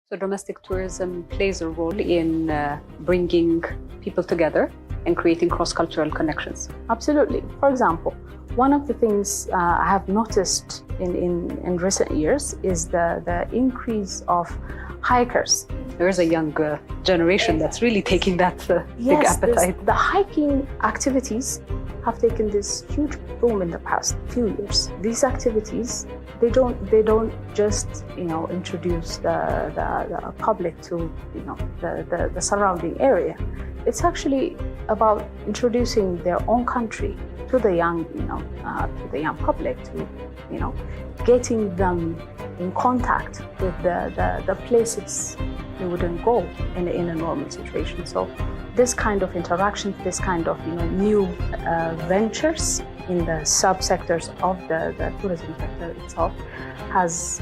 So domestic tourism plays a role in bringing people together and creating cross-cultural connections. Absolutely. For example, one of the things I have noticed in recent years is the increase of hikers. There is a young generation that's really taking that big appetite. The hiking activities have taken this huge boom in the past few years. These activities, they don't just introduce the public to the surrounding area. It's actually about introducing their own country to the young public, to getting them in contact with the places they wouldn't go in a normal situation. So this kind of interaction, this kind of new ventures in the subsectors of the tourism sector itself has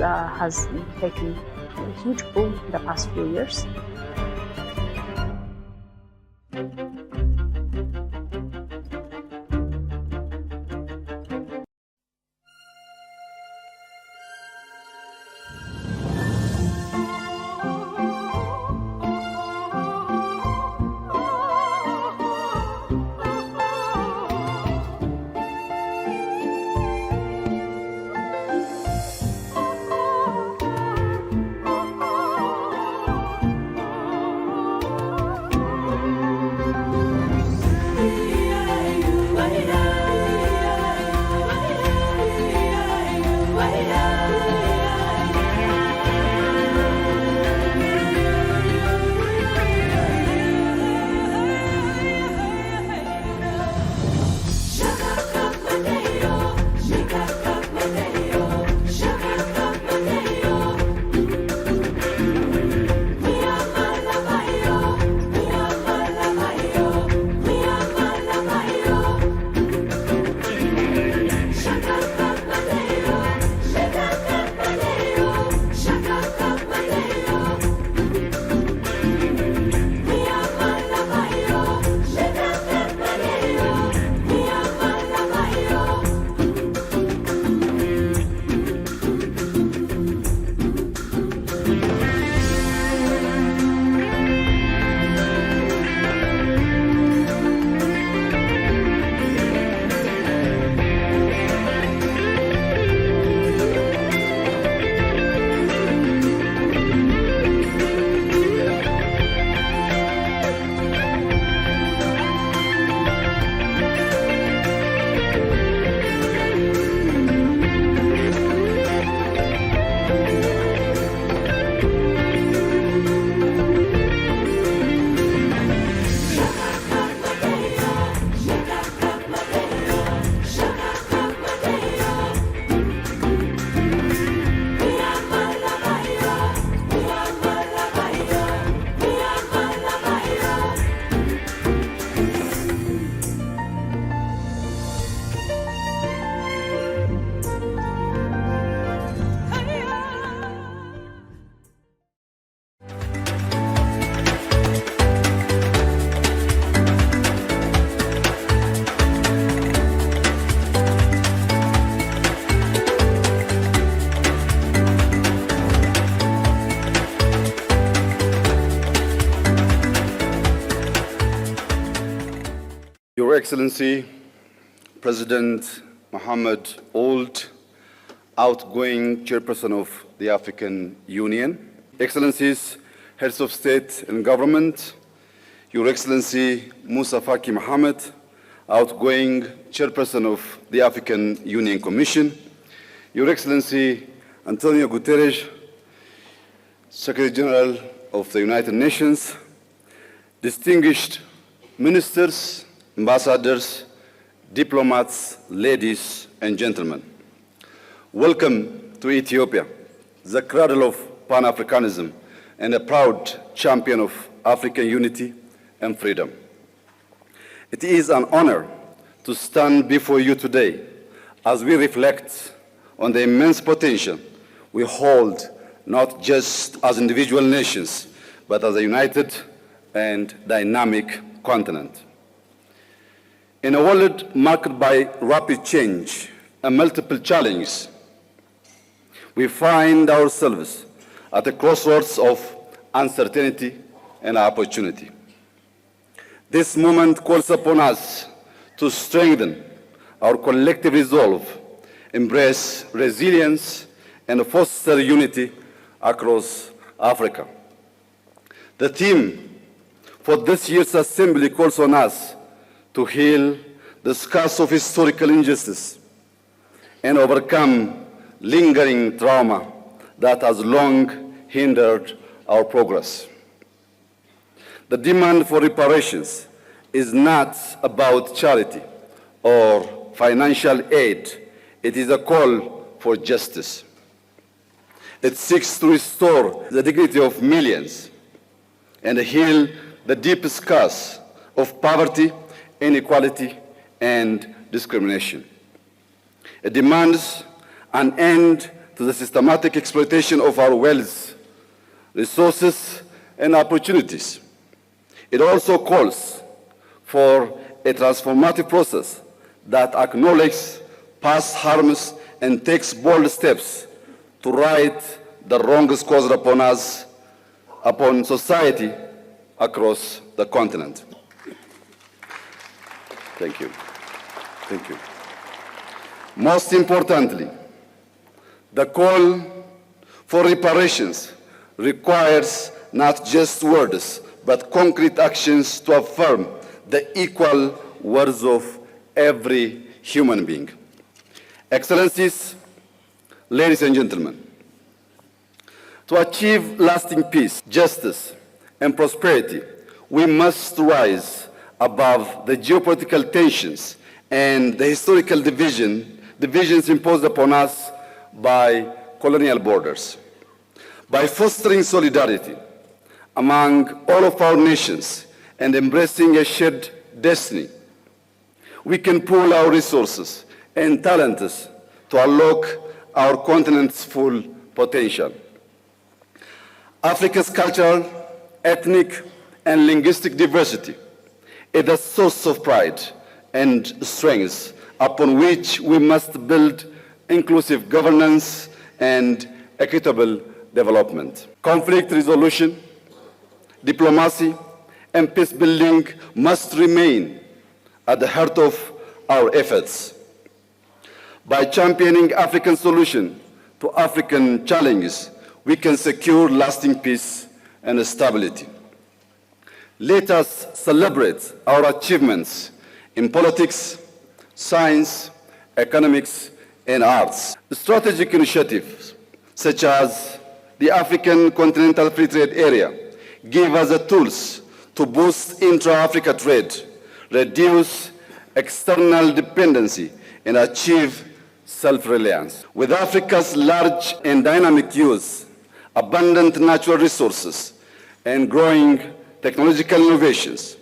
taken a huge boom in the past few years. Your Excellency, President Mohammed Ould, outgoing Chairperson of the African Union, Excellencies, Heads of State and Government, Your Excellency Moussa Faki Mohammed, outgoing Chairperson of the African Union Commission, Your Excellency Antonio Guterres, Secretary General of the United Nations, distinguished ministers, ambassadors, diplomats, ladies and gentlemen. Welcome to Ethiopia, the cradle of Pan-Africanism and a proud champion of African unity and freedom. It is an honor to stand before you today as we reflect on the immense potential we hold not just as individual nations, but as a united and dynamic continent. In a world marked by rapid change and multiple challenges, we find ourselves at a crossroads of uncertainty and opportunity. This moment calls upon us to strengthen our collective resolve, embrace resilience, and foster unity across Africa. The theme for this year's assembly calls on us to heal the scars of historical injustice and overcome lingering trauma that has long hindered our progress. The demand for reparations is not about charity or financial aid. It is a call for justice. It seeks to restore the dignity of millions and heal the deep scars of poverty, inequality, and discrimination. It demands an end to the systematic exploitation of our wealth, resources, and opportunities. It also calls for a transformative process that acknowledges past harms and takes bold steps to right the wrongs caused upon us, upon society across the continent. Thank you. Thank you. Most importantly, the call for reparations requires not just words, but concrete actions to affirm the equal worth of every human being. Excellencies, ladies and gentlemen, to achieve lasting peace, justice, and prosperity, we must rise above the geopolitical tensions and the historical divisions imposed upon us by colonial borders. By fostering solidarity among all of our nations and embracing a shared destiny, we can pool our resources and talents to unlock our continent's full potential. Africa's cultural, ethnic, and linguistic diversity is a source of pride and strength upon which we must build inclusive governance and equitable development. Conflict resolution, diplomacy, and peace building must remain at the heart of our efforts. By championing African solutions to African challenges, we can secure lasting peace and stability. Let us celebrate our achievements in politics, science, economics, and arts. Strategic initiatives such as the African Continental Free Trade Area give us the tools to boost intra-Africa trade, reduce external dependency, and achieve self-reliance. With Africa's large and dynamic use, abundant natural resources, and growing technological innovations,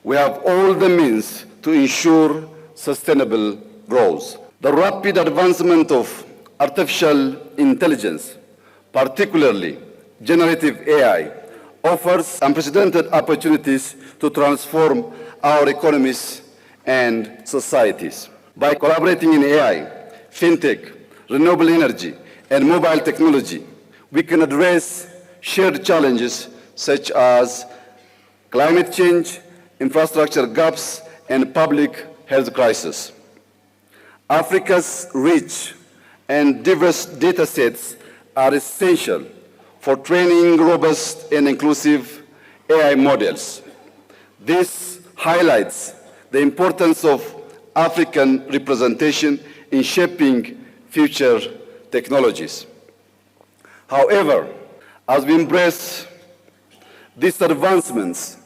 we have all the means to ensure sustainable growth. The rapid advancement of artificial intelligence, particularly generative AI, offers unprecedented opportunities to transform our economies and societies. By collaborating in AI, fintech, renewable energy, and mobile technology, we can address shared challenges such as climate change, infrastructure gaps, and public health crisis. Africa's rich and diverse data sets are essential for training robust and inclusive AI models. This highlights the importance of African representation in shaping future technologies. However, as we embrace these advancements,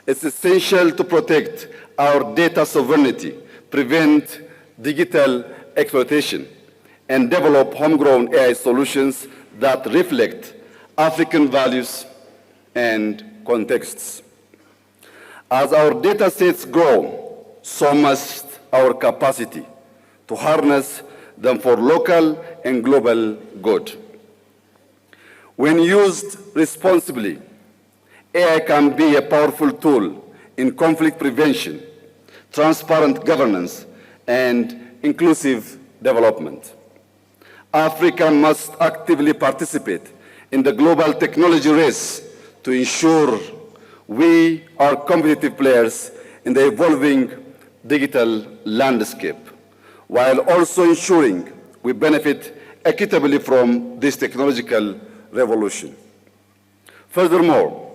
it's essential to protect our data sovereignty, prevent digital exploitation, and develop homegrown AI solutions that reflect African values and contexts. As our data sets grow, so must our capacity to harness them for local and global good. When used responsibly, AI can be a powerful tool in conflict prevention, transparent governance, and inclusive development. Africa must actively participate in the global technology race to ensure we are competitive players in the evolving digital landscape, while also ensuring we benefit equitably from this technological revolution. Furthermore,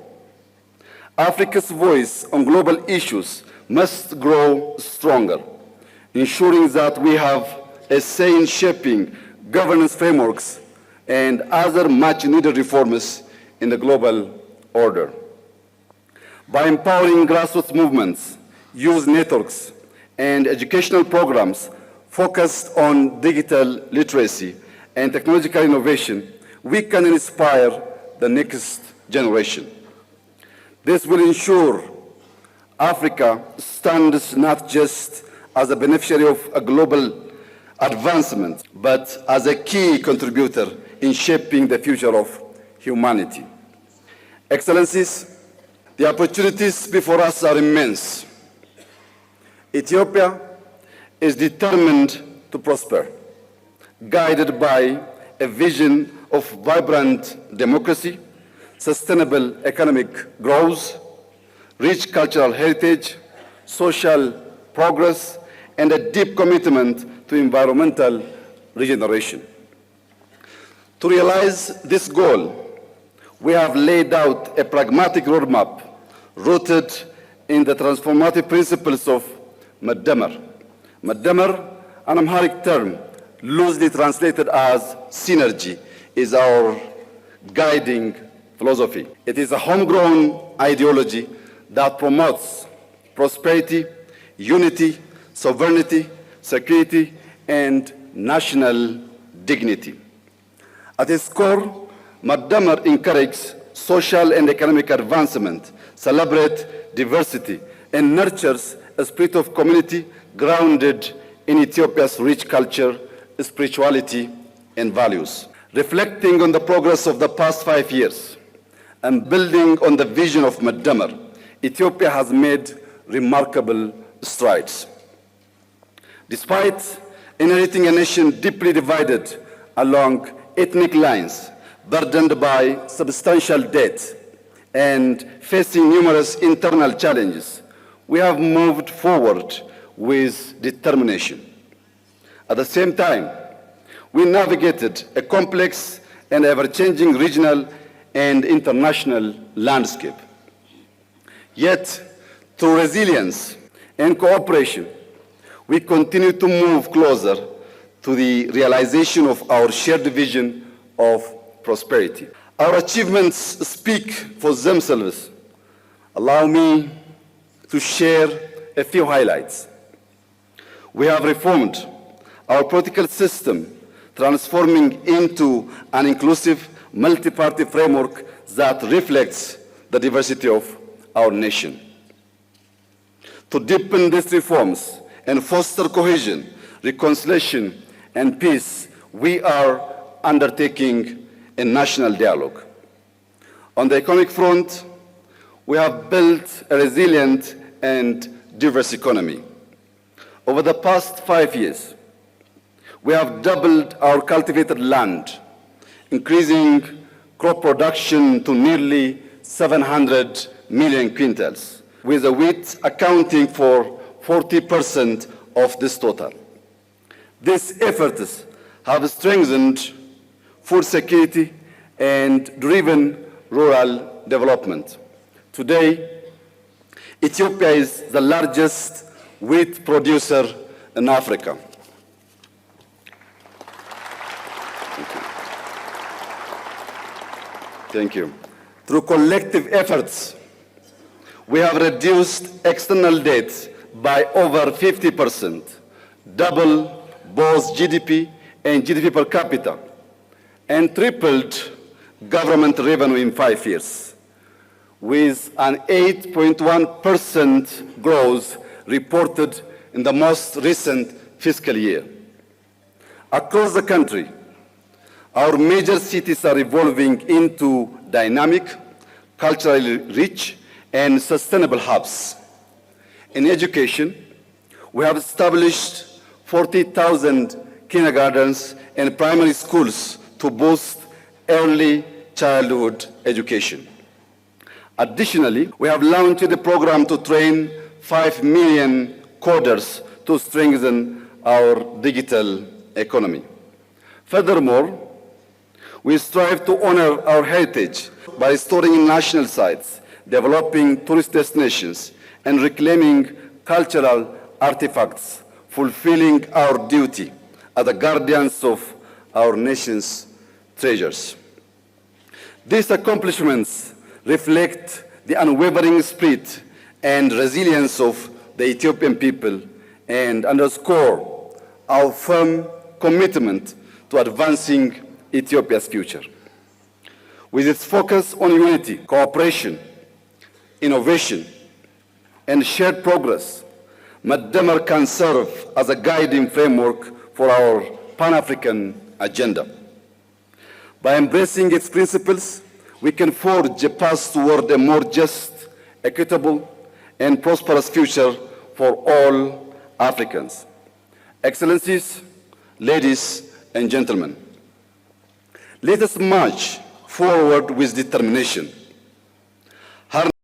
Africa's voice on global issues must grow stronger, ensuring that we have a say in shaping governance frameworks and other much-needed reforms in the global order. By empowering grassroots movements, youth networks, and educational programs focused on digital literacy and technological innovation, we can inspire the next generation. This will ensure Africa stands not just as a beneficiary of a global advancement, but as a key contributor in shaping the future of humanity. Excellencies, the opportunities before us are immense. Ethiopia is determined to prosper, guided by a vision of vibrant democracy, sustainable economic growth, rich cultural heritage, social progress, and a deep commitment to environmental regeneration. To realize this goal, we have laid out a pragmatic roadmap rooted in the transformative principles of Madamar. Madamar, an Amharic term loosely translated as synergy, is our guiding philosophy. It is a homegrown ideology that promotes prosperity, unity, sovereignty, security, and national dignity. At its core, Madamar encourages social and economic advancement, celebrates diversity, and nurtures a spirit of community grounded in Ethiopia's rich culture, spirituality, and values. Reflecting on the progress of the past 5 years and building on the vision of Madamar, Ethiopia has made remarkable strides. Despite inheriting a nation deeply divided along ethnic lines, burdened by substantial debt, and facing numerous internal challenges, we have moved forward with determination. At the same time, we navigated a complex and ever-changing regional and international landscape. Yet, through resilience and cooperation, we continue to move closer to the realization of our shared vision of prosperity. Our achievements speak for themselves. Allow me to share a few highlights. We have reformed our political system, transforming into an inclusive multi-party framework that reflects the diversity of our nation. To deepen these reforms and foster cohesion, reconciliation, and peace, we are undertaking a national dialogue. On the economic front, we have built a resilient and diverse economy. Over the past 5 years, we have doubled our cultivated land, increasing crop production to nearly 700 million quintals, with the wheat accounting for 40% of this total. These efforts have strengthened food security and driven rural development. Today, Ethiopia is the largest wheat producer in Africa. Thank you. Through collective efforts, we have reduced external debt by over 50%, double both GDP and GDP per capita, and tripled government revenue in 5 years, with an 8.1% growth reported in the most recent fiscal year. Across the country, our major cities are evolving into dynamic, culturally rich, and sustainable hubs. In education, we have established 40,000 kindergartens and primary schools to boost early childhood education. Additionally, we have launched a program to train 5 million coders to strengthen our digital economy. Furthermore, we strive to honor our heritage by restoring national sites, developing tourist destinations, and reclaiming cultural artifacts, fulfilling our duty as the guardians of our nation's treasures. These accomplishments reflect the unwavering spirit and resilience of the Ethiopian people and underscore our firm commitment to advancing Ethiopia's future. With its focus on unity, cooperation, innovation, and shared progress, Madamar can serve as a guiding framework for our Pan-African agenda. By embracing its principles, we can forge a path toward a more just, equitable, and prosperous future for all Africans. Excellencies, ladies and gentlemen, let us march forward with determination.